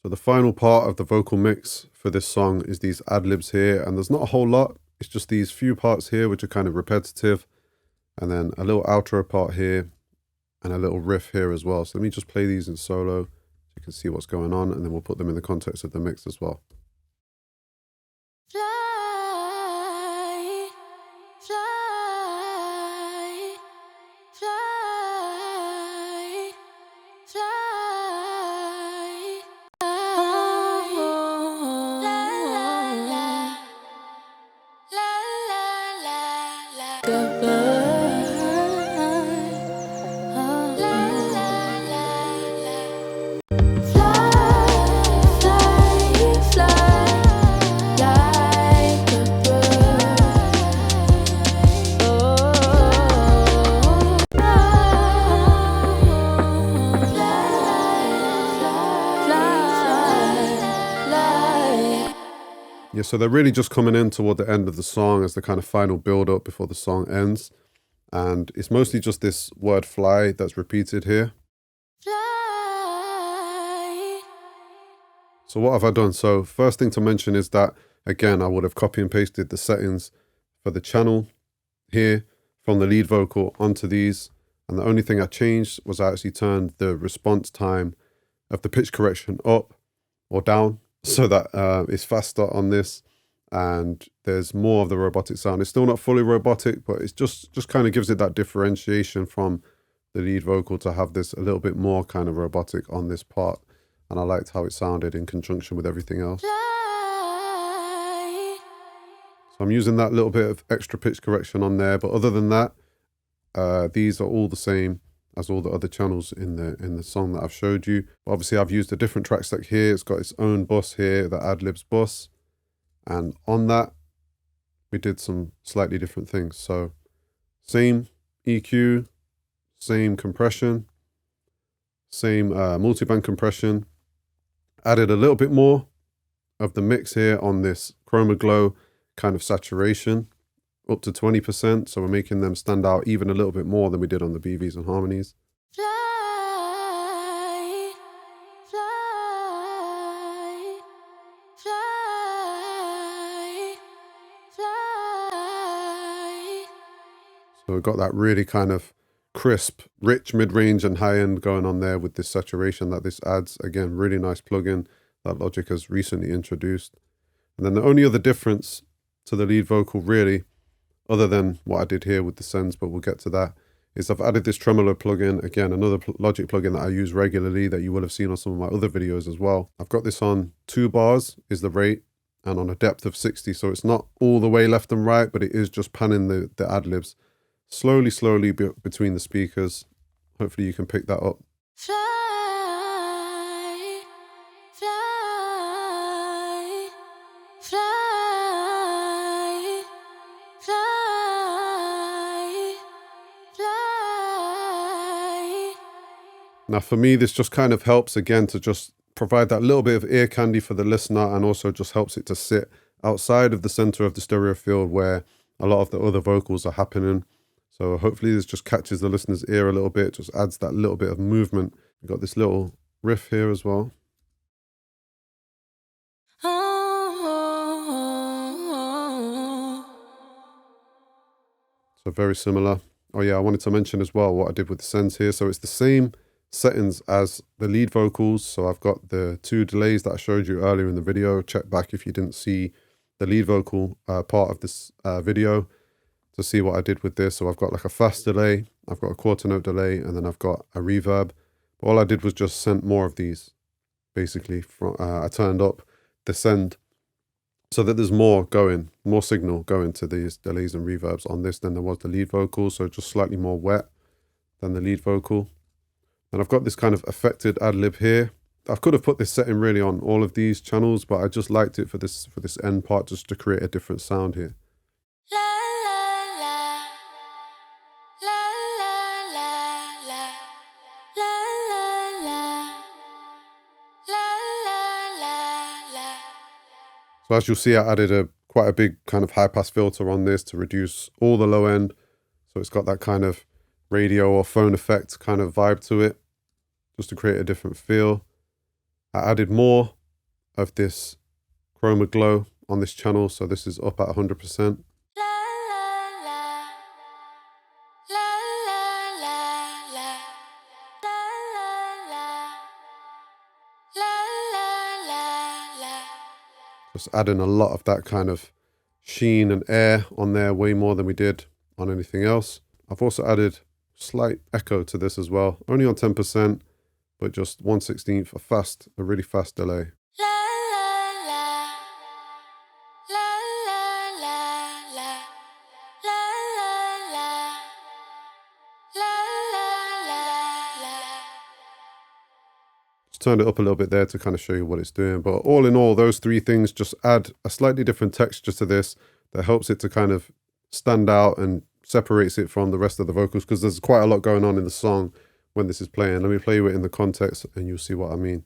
So the final part of the vocal mix for this song is these ad-libs here, and there's not a whole lot. It's just these few parts here which are kind of repetitive, and then a little outro part here and a little riff here as well. So let me just play these in solo so you can see what's going on, and then we'll put them in the context of the mix as well. Fly, fly, fly, fly. Oh, la la la, la la la. Goodbye. Oh, la la la la. Fly, fly, fly, like a bird. Oh, fly. Yeah, so they're really just coming in toward the end of the song as the kind of final build up before the song ends. And it's mostly just this word fly that's repeated here. Fly. So what have I done? So first thing to mention is that, again, I would have copy and pasted the settings for the channel here from the lead vocal onto these. And the only thing I changed was I actually turned the response time of the pitch correction up or down so that it's faster on this. And there's more of the robotic sound. It's still not fully robotic, but it's just kind of gives it that differentiation from the lead vocal to have this a little bit more kind of robotic on this part. And I liked how it sounded in conjunction with everything else. Fly. So I'm using that little bit of extra pitch correction on there. But other than that, these are all the same as all the other channels in the song that I've showed you. But obviously, I've used a different track stack here. It's got its own bus here, the ad-libs bus. And on that, we did some slightly different things. So same EQ, same compression, same multiband compression. Added a little bit more of the mix here on this chroma glow kind of saturation, up to 20%. So we're making them stand out even a little bit more than we did on the BVs and harmonies. Fly, fly, fly, fly. So we've got that really kind of crisp, rich mid-range and high-end going on there with this saturation that this adds. Again, really nice plugin that Logic has recently introduced. And then the only other difference to the lead vocal really, other than what I did here with the sends, but we'll get to that, is I've added this tremolo plugin. Again, another Logic plugin that I use regularly that you will have seen on some of my other videos as well. I've got this on 2 bars is the rate and on a depth of 60. So it's not all the way left and right, but it is just panning the ad-libs slowly between the speakers. Hopefully you can pick that up. Fly, fly, fly, fly, fly. Now for me, this just kind of helps again to just provide that little bit of ear candy for the listener, and also just helps it to sit outside of the center of the stereo field where a lot of the other vocals are happening. So hopefully this just catches the listener's ear a little bit, just adds that little bit of movement. We've got this little riff here as well. Oh. So very similar. Oh yeah, I wanted to mention as well what I did with the sends here. So it's the same settings as the lead vocals. So I've got the 2 delays that I showed you earlier in the video. Check back if you didn't see the lead vocal part of this video to see what I did with this. So I've got like a fast delay, I've got a quarter note delay, and then I've got a reverb. But all I did was just send more of these, basically. I turned up the send so that there's more signal going to these delays and reverbs on this than there was the lead vocal. So just slightly more wet than the lead vocal. And I've got this kind of affected ad-lib here. I could have put this setting really on all of these channels, but I just liked it for this end part, just to create a different sound here. So as you'll see, I added quite a big kind of high pass filter on this to reduce all the low end. So it's got that kind of radio or phone effect kind of vibe to it, just to create a different feel. I added more of this chroma glow on this channel, so this is up at 100%. La la la. La la la la. La la la. La la la la. Just adding a lot of that kind of sheen and air on there, way more than we did on anything else. I've also added slight echo to this as well, only on 10%, but just 1/16, a really fast delay. La la la. La la la la. La la la. La la la la. Just turned it up a little bit there to kind of show you what it's doing. But all in all, those three things just add a slightly different texture to this that helps it to kind of stand out and separates it from the rest of the vocals, because there's quite a lot going on in the song when this is playing. Let me play you it in the context and you'll see what I mean.